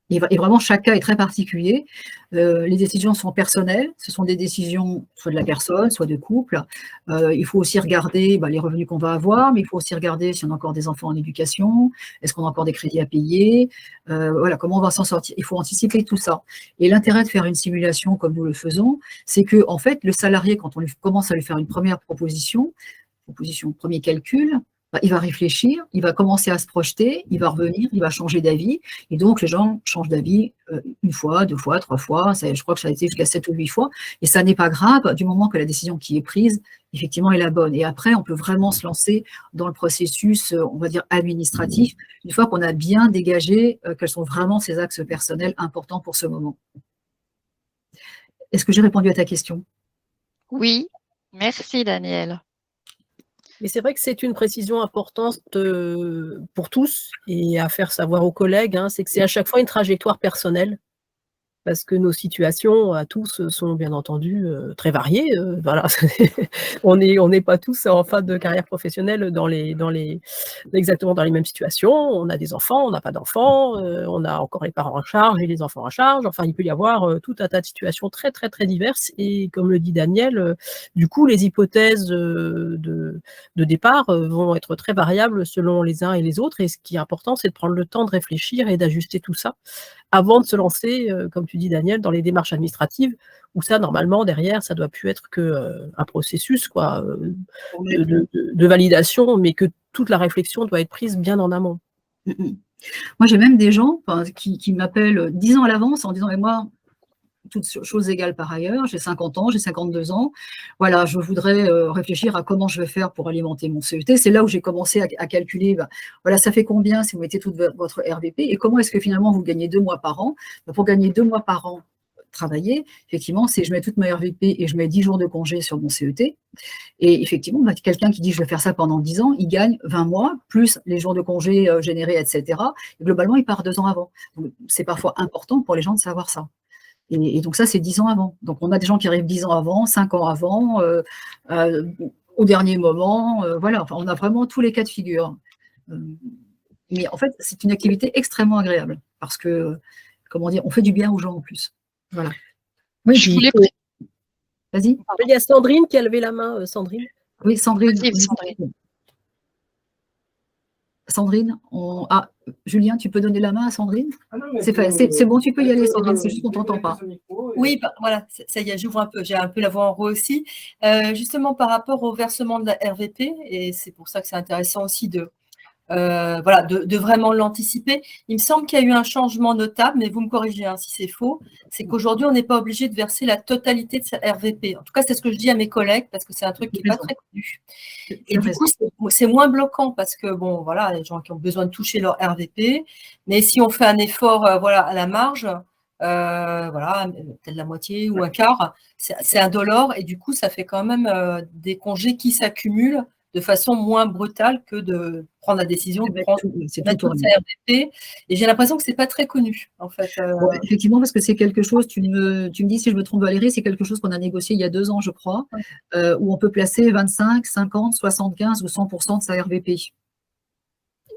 Et vraiment, chaque cas est très particulier. Les décisions sont personnelles. Ce sont des décisions soit de la personne, soit de couple. Il faut aussi regarder les revenus qu'on va avoir, mais il faut aussi regarder si on a encore des enfants en éducation, est-ce qu'on a encore des crédits à payer, voilà, comment on va s'en sortir. Il faut anticiper tout ça. Et l'intérêt de faire une simulation comme nous le faisons, c'est que, en fait, le salarié, quand on commence à lui faire une première proposition, premier calcul, il va réfléchir, il va commencer à se projeter, il va revenir, il va changer d'avis. Et donc, les gens changent d'avis 1 fois, 2 fois, 3 fois. Je crois que ça a été jusqu'à 7 ou 8 fois. Et ça n'est pas grave du moment que la décision qui est prise, effectivement, est la bonne. Et après, on peut vraiment se lancer dans le processus, on va dire, administratif, une fois qu'on a bien dégagé quels sont vraiment ces axes personnels importants pour ce moment. Est-ce que j'ai répondu à ta question? Oui, merci Daniel. Mais c'est vrai que c'est une précision importante pour tous et à faire savoir aux collègues, c'est que c'est à chaque fois une trajectoire personnelle, parce que nos situations à tous sont bien entendu très variées. Voilà. On n'est pas tous en fin de carrière professionnelle exactement dans les mêmes situations. On a des enfants, on n'a pas d'enfants, on a encore les parents en charge et les enfants en charge. Enfin, il peut y avoir tout un tas de situations très, très, très diverses. Et comme le dit Daniel, du coup, les hypothèses de départ vont être très variables selon les uns et les autres. Et ce qui est important, c'est de prendre le temps de réfléchir et d'ajuster tout ça avant de se lancer, comme tu dis Daniel, dans les démarches administratives, où ça, normalement, derrière, ça ne doit plus être qu'un processus de validation, mais que toute la réflexion doit être prise bien en amont. Moi, j'ai même des gens qui m'appellent 10 ans à l'avance en disant « Mais moi, toutes choses égales par ailleurs, j'ai 50 ans, j'ai 52 ans, voilà, je voudrais réfléchir à comment je vais faire pour alimenter mon CET. » C'est là où j'ai commencé à calculer, voilà, ça fait combien si vous mettez toute votre RVP et comment est-ce que finalement vous gagnez 2 mois par an. Pour gagner 2 mois par an, travailler, effectivement, c'est je mets toute ma RVP et je mets 10 jours de congé sur mon CET. Et effectivement, quelqu'un qui dit je vais faire ça pendant 10 ans, il gagne 20 mois, plus les jours de congé générés, etc. Et globalement, il part 2 ans avant. C'est parfois important pour les gens de savoir ça. Et donc ça, c'est 10 ans avant. Donc on a des gens qui arrivent 10 ans avant, 5 ans avant, au dernier moment. Voilà, enfin, on a vraiment tous les cas de figure. Mais en fait, c'est une activité extrêmement agréable parce que, comment dire, on fait du bien aux gens en plus. Voilà. Oui, je voulais... Vas-y. Il y a Sandrine qui a levé la main, Sandrine. Oui, Sandrine. Sandrine. Sandrine, Julien, tu peux donner la main à Sandrine? C'est bon, tu peux y aller, Sandrine, c'est juste qu'on ne t'entend pas. Oui, voilà, ça y est, j'ouvre un peu, j'ai un peu la voix en haut aussi. Justement, par rapport au versement de la RVP, et c'est pour ça que c'est intéressant aussi de vraiment l'anticiper. Il me semble qu'il y a eu un changement notable, mais vous me corrigez si c'est faux, c'est qu'aujourd'hui, on n'est pas obligé de verser la totalité de sa RVP. En tout cas, c'est ce que je dis à mes collègues, parce que c'est un truc qui n'est pas très connu. Et du coup, c'est moins bloquant, parce que, bon, voilà, les gens qui ont besoin de toucher leur RVP, mais si on fait un effort à la marge, peut-être la moitié ou un quart, c'est indolore, et du coup, ça fait quand même des congés qui s'accumulent de façon moins brutale que de prendre la décision de prendre toute sa RVP. Et j'ai l'impression que ce n'est pas très connu, en fait. Effectivement, parce que c'est quelque chose, tu me dis si je me trompe Valérie, c'est quelque chose qu'on a négocié il y a 2 ans, je crois, où on peut placer 25, 50, 75 ou 100% de sa RVP.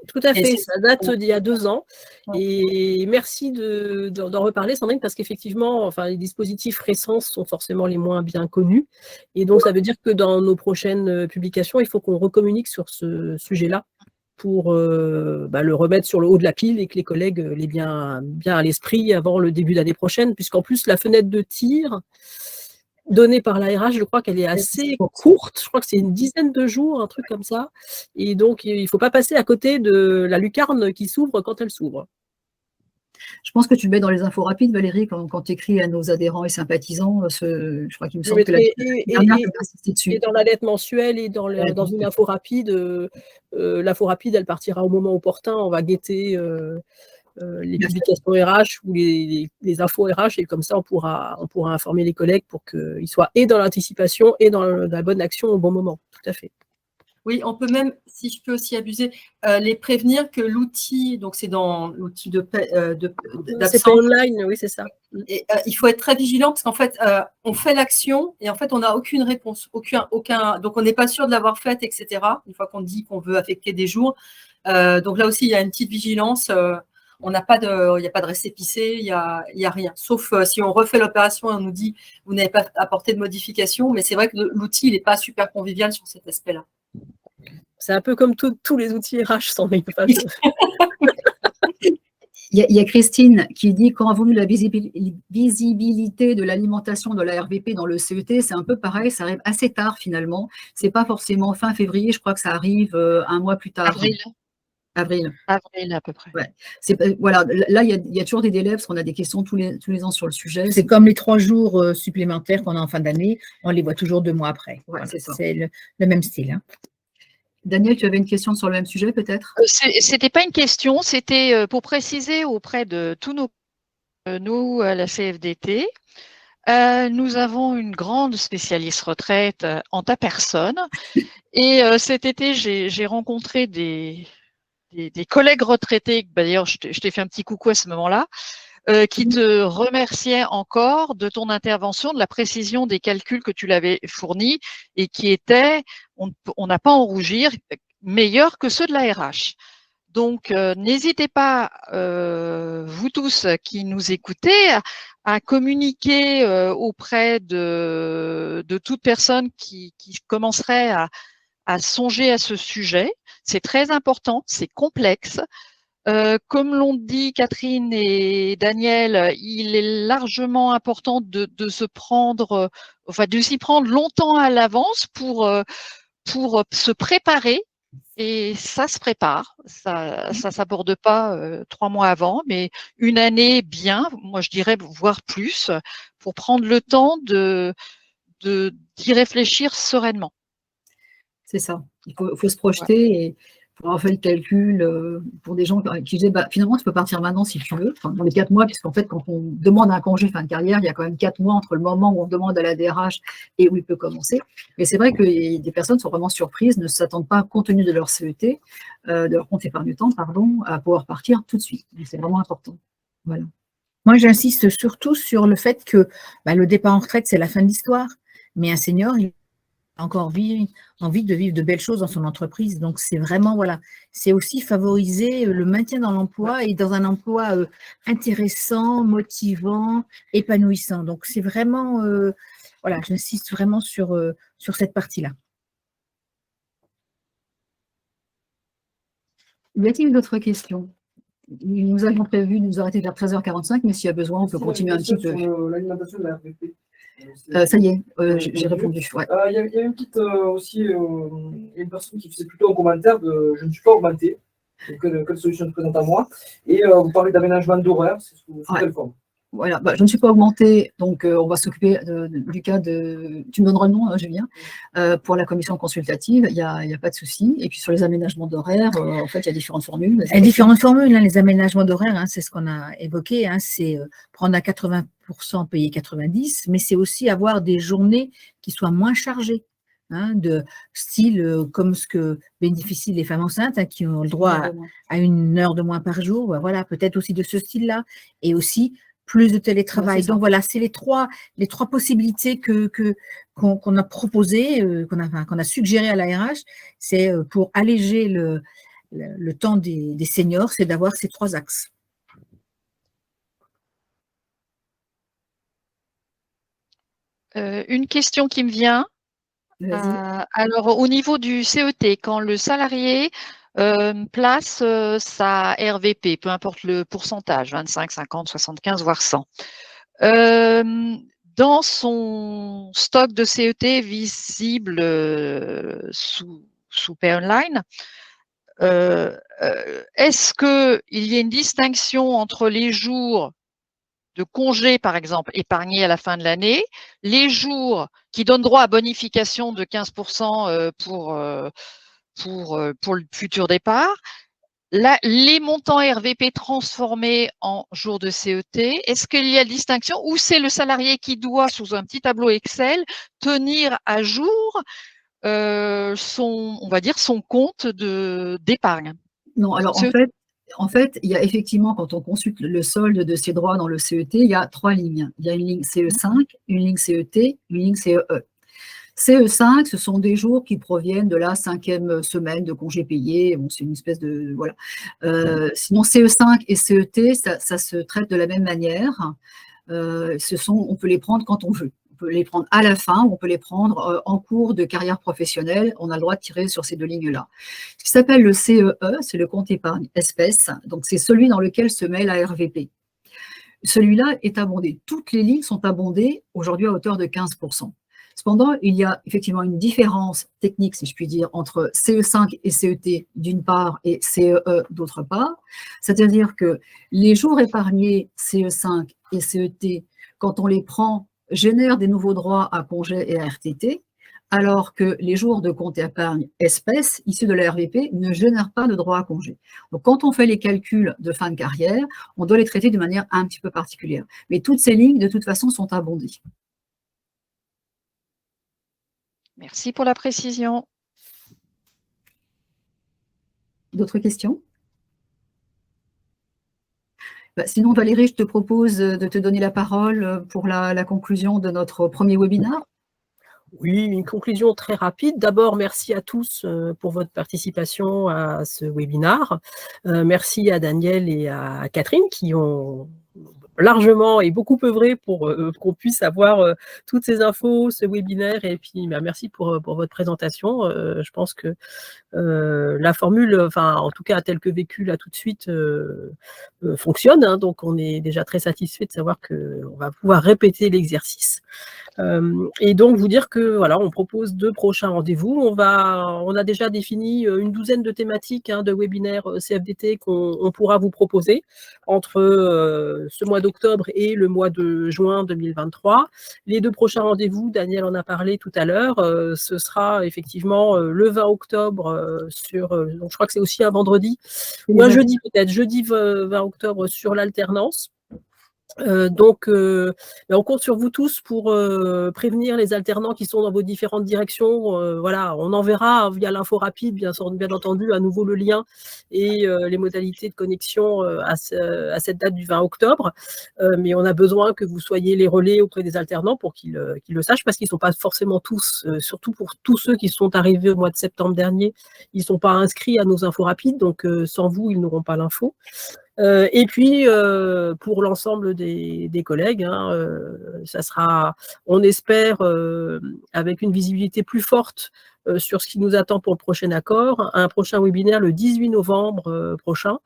Tout à fait, ça date d'il y a 2 ans. Et merci d'en reparler, Sandrine, parce qu'effectivement, enfin, les dispositifs récents sont forcément les moins bien connus. Et donc, ça veut dire que dans nos prochaines publications, il faut qu'on recommunique sur ce sujet-là pour le remettre sur le haut de la pile et que les collègues l'aient bien à l'esprit avant le début de l'année prochaine, puisqu'en plus, la fenêtre de tir donnée par l'ARH, je crois qu'elle est assez courte, je crois que c'est une dizaine de jours, un truc comme ça, et donc il ne faut pas passer à côté de la lucarne qui s'ouvre quand elle s'ouvre. Je pense que tu le mets dans les infos rapides, Valérie, quand tu écris à nos adhérents et sympathisants, je crois qu'il me semble que la dernière peut insister dessus. Et dans la lettre mensuelle et dans une info rapide, l'info rapide, elle partira au moment opportun, on va guetter les publications RH ou les infos RH, et comme ça, on pourra informer les collègues pour qu'ils soient et dans l'anticipation et dans la bonne action au bon moment. Tout à fait. Oui, on peut même, si je peux aussi abuser, les prévenir que l'outil, donc c'est dans l'outil C'est pas online, oui, c'est ça. Et, il faut être très vigilant parce qu'en fait, on fait l'action et en fait, on n'a aucune réponse, donc on n'est pas sûr de l'avoir faite, etc. Une fois qu'on dit qu'on veut affecter des jours. Donc là aussi, il y a une petite vigilance. Il n'y a pas de récépissé, il y a rien. Sauf si on refait l'opération et on nous dit vous n'avez pas apporté de modification, mais c'est vrai que l'outil, il n'est pas super convivial sur cet aspect-là. C'est un peu comme tous les outils RH sans mail. Il y a Christine qui dit qu'on a voulu la visibilité de l'alimentation de la RVP dans le CET, c'est un peu pareil, ça arrive assez tard finalement. C'est pas forcément fin février, je crois que ça arrive un mois plus tard. Avril à peu près. Ouais. Voilà, là, il y a toujours des délais parce qu'on a des questions tous les ans sur le sujet. C'est comme les 3 jours supplémentaires qu'on a en fin d'année, on les voit toujours 2 mois après. Ouais, voilà, c'est le même style. Hein. Daniel, tu avais une question sur le même sujet peut-être? C'était pas une question, c'était pour préciser auprès de tous nous à la CFDT. Nous avons une grande spécialiste retraite en ta personne. Et cet été, j'ai rencontré des collègues retraités, d'ailleurs je t'ai fait un petit coucou à ce moment-là, qui te remerciaient encore de ton intervention, de la précision des calculs que tu l'avais fournis et qui étaient, on n'a pas à en rougir, meilleurs que ceux de la RH. Donc, n'hésitez pas, vous tous qui nous écoutez, à communiquer auprès de toute personne qui commencerait à songer à ce sujet. C'est très important, c'est complexe. Comme l'ont dit Catherine et Daniel, il est largement important de s'y prendre longtemps à l'avance pour se préparer. Et ça se prépare, ça s'aborde pas 3 mois avant, mais une année bien, moi je dirais voire plus, pour prendre le temps d'y réfléchir sereinement. C'est ça. Il faut se projeter et pour avoir fait le calcul, pour des gens qui disaient finalement tu peux partir maintenant si tu veux, dans les 4 mois, puisqu'en fait quand on demande un congé fin de carrière, il y a quand même 4 mois entre le moment où on demande à la DRH et où il peut commencer. Mais c'est vrai que des personnes sont vraiment surprises, ne s'attendent pas, compte tenu de leur CET, de leur compte épargne-temps, à pouvoir partir tout de suite. Donc c'est vraiment important. Voilà. Moi j'insiste surtout sur le fait que le départ en retraite c'est la fin de l'histoire, mais un senior il encore envie de vivre de belles choses dans son entreprise. Donc, c'est vraiment, c'est aussi favoriser le maintien dans l'emploi et dans un emploi intéressant, motivant, épanouissant. Donc, c'est vraiment, j'insiste vraiment sur cette partie-là. Y a-t-il d'autres questions? Nous avions prévu de nous arrêter vers 13h45, mais s'il y a besoin, on peut continuer un petit peu. Sur l'alimentation de la RVP. Ça y est, j'ai répondu. Ouais. Il y a une petite aussi une personne qui faisait plutôt un commentaire de je ne suis pas augmenté, quelle solution se présente à moi. Et vous parlez d'aménagement d'horaire, c'est ce que vous faites le forme. Voilà, je ne suis pas augmentée, donc on va s'occuper du cas de. Tu me donneras le nom, hein, Julien, pour la commission consultative, il n'y a pas de souci. Et puis sur les aménagements d'horaire, en fait, il y a différentes formules. Il y a différentes formules, les aménagements d'horaire, c'est ce qu'on a évoqué, c'est prendre à 80%, payer 90%, mais c'est aussi avoir des journées qui soient moins chargées. De style comme ce que bénéficient les femmes enceintes qui ont le droit à 1 heure de moins par jour, voilà, peut-être aussi de ce style-là, et aussi plus de télétravail. Donc voilà, c'est les trois possibilités qu'on a proposées, qu'on a suggérées à la RH, c'est pour alléger le temps des seniors, c'est d'avoir ces 3 axes. Une question qui me vient. Alors, au niveau du CET, quand le salarié place sa RVP, peu importe le pourcentage, 25, 50, 75, voire 100, dans son stock de CET visible sous Pay Online, est-ce qu'il y a une distinction entre les jours de congés, par exemple, épargnés à la fin de l'année, les jours qui donnent droit à bonification de 15% pour le futur départ, les montants RVP transformés en jours de CET, est-ce qu'il y a distinction ou c'est le salarié qui doit, sous un petit tableau Excel, tenir à jour on va dire, son compte d'épargne? Non, alors en fait, il y a effectivement, quand on consulte le solde de ses droits dans le CET, il y a 3 lignes. Il y a une ligne CE5, une ligne CET, une ligne CEE. CE5, ce sont des jours qui proviennent de la 5e semaine de congés payés. Bon, c'est une espèce de… Voilà. Sinon, CE5 et CET, ça se traite de la même manière. On peut les prendre quand on veut. On peut les prendre à la fin, ou on peut les prendre en cours de carrière professionnelle. On a le droit de tirer sur ces 2 lignes-là. Ce qui s'appelle le CEE, c'est le compte épargne espèce. Donc, c'est celui dans lequel se met la RVP. Celui-là est abondé. Toutes les lignes sont abondées aujourd'hui à hauteur de 15%. Cependant, il y a effectivement une différence technique, si je puis dire, entre CE5 et CET d'une part et CEE d'autre part. C'est-à-dire que les jours épargnés CE5 et CET, quand on les prend, génèrent des nouveaux droits à congé et à RTT, alors que les jours de compte épargne espèce, issus de la RVP, ne génèrent pas de droits à congé. Donc, quand on fait les calculs de fin de carrière, on doit les traiter de manière un petit peu particulière. Mais toutes ces lignes, de toute façon, sont abondées. Merci pour la précision. D'autres questions? Sinon, Valérie, je te propose de te donner la parole pour la conclusion de notre premier webinaire. Oui, une conclusion très rapide. D'abord, merci à tous pour votre participation à ce webinaire. Merci à Daniel et à Catherine qui ont largement et beaucoup œuvré pour qu'on puisse avoir toutes ces infos, ce webinaire, et puis merci pour votre présentation. Je pense que la formule, enfin en tout cas telle que vécue là tout de suite, fonctionne, hein, donc on est déjà très satisfait de savoir qu'on va pouvoir répéter l'exercice. Et donc vous dire que voilà, on propose 2 prochains rendez-vous. On a déjà défini une douzaine de thématiques de webinaires CFDT qu'on pourra vous proposer entre ce mois d'octobre et le mois de juin 2023. Les 2 prochains rendez-vous, Daniel en a parlé tout à l'heure, ce sera effectivement le 20 octobre donc je crois que c'est aussi un vendredi, ou un jeudi peut-être, jeudi 20 octobre sur l'alternance. Donc, on compte sur vous tous pour prévenir les alternants qui sont dans vos différentes directions. Voilà, on enverra via l'info rapide, bien entendu, à nouveau le lien et les modalités de connexion à cette date du 20 octobre. Mais on a besoin que vous soyez les relais auprès des alternants pour qu'ils le sachent, parce qu'ils ne sont pas forcément tous, surtout pour tous ceux qui sont arrivés au mois de septembre dernier, ils ne sont pas inscrits à nos infos rapides, donc sans vous, ils n'auront pas l'info. Et puis, pour l'ensemble des collègues, ça sera, on espère, avec une visibilité plus forte sur ce qui nous attend pour le prochain accord, un prochain webinaire le 18 novembre prochain,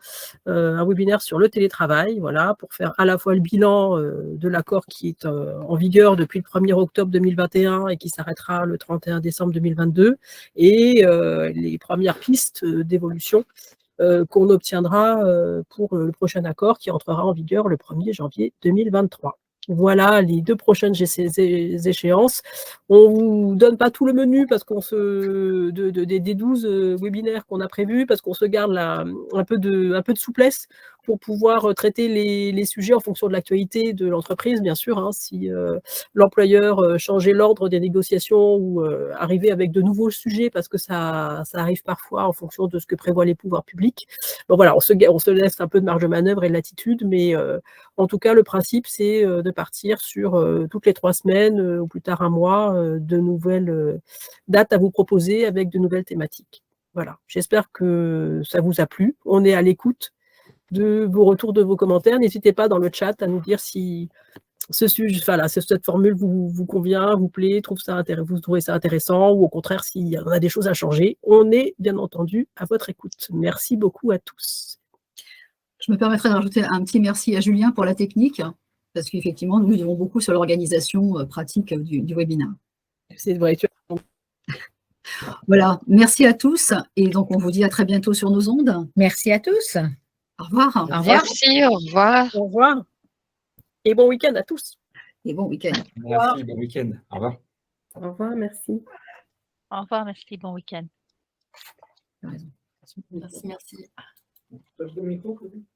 un webinaire sur le télétravail, voilà, pour faire à la fois le bilan de l'accord qui est en vigueur depuis le 1er octobre 2021 et qui s'arrêtera le 31 décembre 2022, et les premières pistes d'évolution qu'on obtiendra pour le prochain accord qui entrera en vigueur le 1er janvier 2023. Voilà les 2 prochaines échéances. On ne vous donne pas tout le menu parce qu'on des 12 webinaires qu'on a prévus, parce qu'on se garde un peu de souplesse pour pouvoir traiter les sujets en fonction de l'actualité de l'entreprise, bien sûr. Si l'employeur changeait l'ordre des négociations ou arrivait avec de nouveaux sujets, parce que ça arrive parfois en fonction de ce que prévoient les pouvoirs publics. Bon, voilà, on se laisse un peu de marge de manœuvre et de latitude, mais en tout cas, le principe, c'est de partir sur toutes les 3 semaines, ou plus tard un mois, de nouvelles dates à vous proposer avec de nouvelles thématiques. Voilà, j'espère que ça vous a plu. On est à l'écoute de vos retours, de vos commentaires. N'hésitez pas dans le chat à nous dire si cette formule vous convient, vous plaît, vous trouvez ça intéressant, ou au contraire, s'il y en a des choses à changer. On est bien entendu à votre écoute. Merci beaucoup à tous. Je me permettrai de rajouter un petit merci à Julien pour la technique, parce qu'effectivement, nous devons beaucoup sur l'organisation pratique du webinaire. C'est vrai. Voilà, merci à tous, et donc on vous dit à très bientôt sur nos ondes. Merci à tous. Au revoir. Au revoir. Merci, au revoir. Au revoir. Et bon week-end à tous. Et bon week-end. Merci, bon week-end. Au revoir. Au revoir, merci. Au revoir, merci, bon week-end. Tu as raison. Merci. le micro, peut-être.